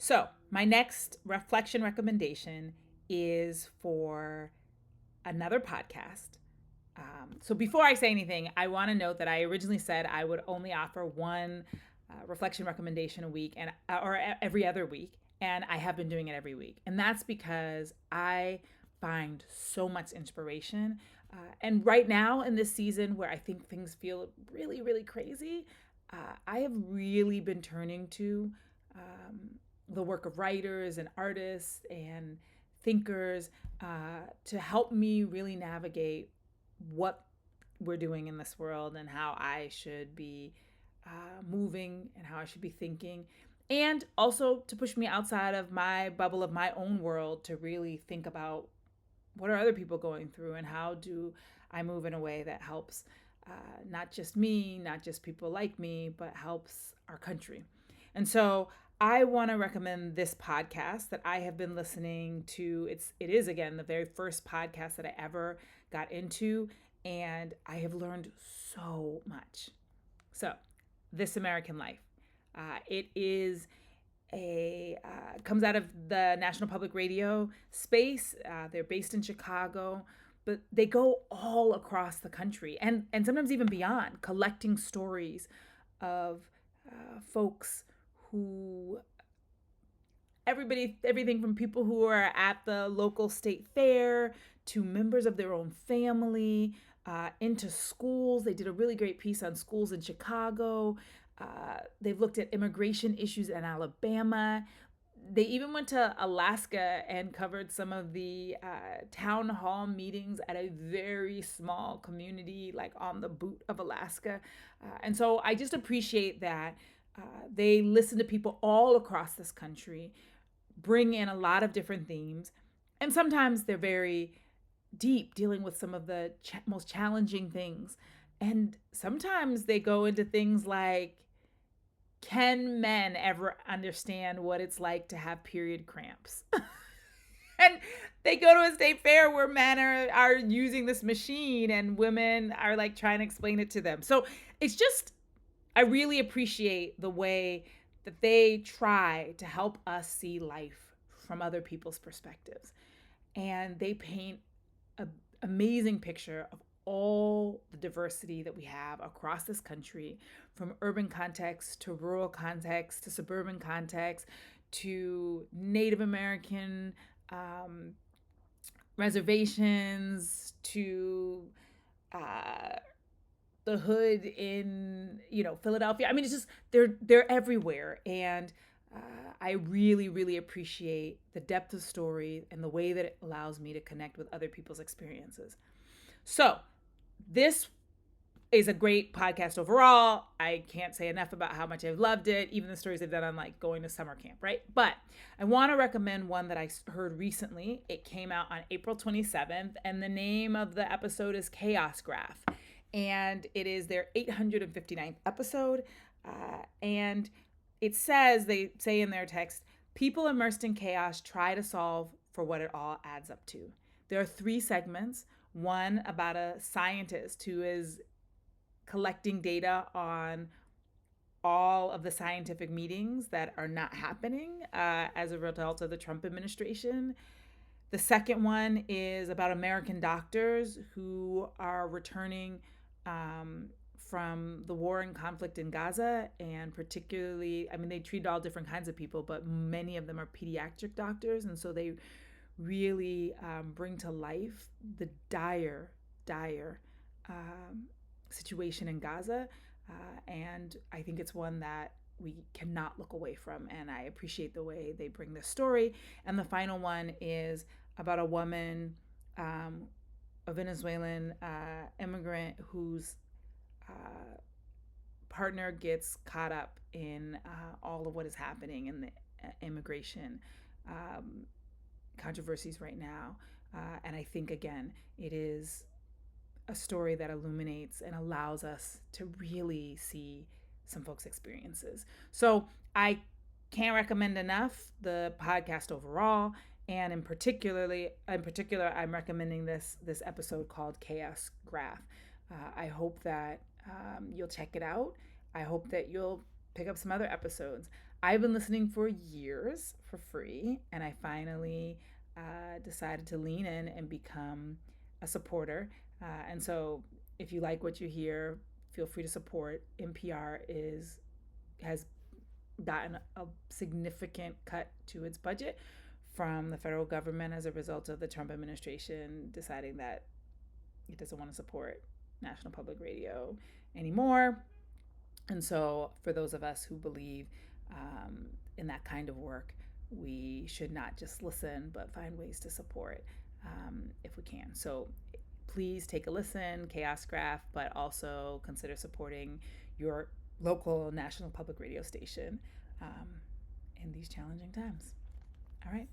So, my next reflection recommendation is for another podcast. So, before I say anything, I want to note that I originally said I would only offer one reflection recommendation a week or every other week, and I have been doing it every week. And that's because I find so much inspiration. And right now in this season where I think things feel really, really crazy, I have really been turning to the work of writers and artists and thinkers to help me really navigate what we're doing in this world and how I should be moving and how I should be thinking. And also to push me outside of my bubble of my own world to really think about what are other people going through and how do I move in a way that helps not just me, not just people like me, but helps our country. And so I want to recommend this podcast that I have been listening to. It is again the very first podcast that I ever got into, and I have learned so much. So, This American Life. It is a comes out of the National Public Radio space. They're based in Chicago, but they go all across the country and sometimes even beyond, collecting stories of folks who everything from people who are at the local state fair to members of their own family, into schools. They did a really great piece on schools in Chicago. They've looked at immigration issues in Alabama. They even went to Alaska and covered some of the town hall meetings at a very small community, like on the boot of Alaska. And so I just appreciate that they listen to people all across this country, bring in a lot of different themes, and sometimes they're very deep, dealing with some of the most challenging things. And sometimes they go into things like, can men ever understand what it's like to have period cramps? And they go to a state fair where men are using this machine and women are like trying to explain it to them. So it's just, I really appreciate the way that they try to help us see life from other people's perspectives. And they paint an amazing picture of all the diversity that we have across this country, from urban context to rural context to suburban context to Native American um, reservations to uh, the hood in Philadelphia. I mean, it's just they're everywhere, and I really really appreciate the depth of story and the way that it allows me to connect with other people's experiences. So this is a great podcast overall. I can't say enough about how much I've loved it, even the stories I've done on like going to summer camp, right? But I want to recommend one that I heard recently. It came out on April 27th, and the name of the episode is Chaos Graph. And it is their 859th episode. And they say in their text, people immersed in chaos try to solve for what it all adds up to. There are 3 segments. One about a scientist who is collecting data on all of the scientific meetings that are not happening as a result of the Trump administration. The second one is about American doctors who are returning from the war and conflict in Gaza, and particularly, I mean, they treat all different kinds of people, but many of them are pediatric doctors, and so they really bring to life the dire situation in Gaza. And I think it's one that we cannot look away from. And I appreciate the way they bring this story. And the final one is about a woman, a Venezuelan immigrant whose partner gets caught up in all of what is happening in the immigration controversies right now. And I think, again, it is a story that illuminates and allows us to really see some folks' experiences. So I can't recommend enough the podcast overall, and in particular, I'm recommending this episode called Chaos Graph. I hope that you'll check it out. I hope that you'll pick up some other episodes. I've been listening for years for free, and I finally decided to lean in and become a supporter. And so, if you like what you hear, feel free to support. NPR has gotten a significant cut to its budget from the federal government as a result of the Trump administration deciding that it doesn't want to support National Public Radio anymore. And so, for those of us who believe in that kind of work, we should not just listen, but find ways to support if we can. So, please take a listen, Chaos Graph, but also consider supporting your local National Public Radio station in these challenging times. All right.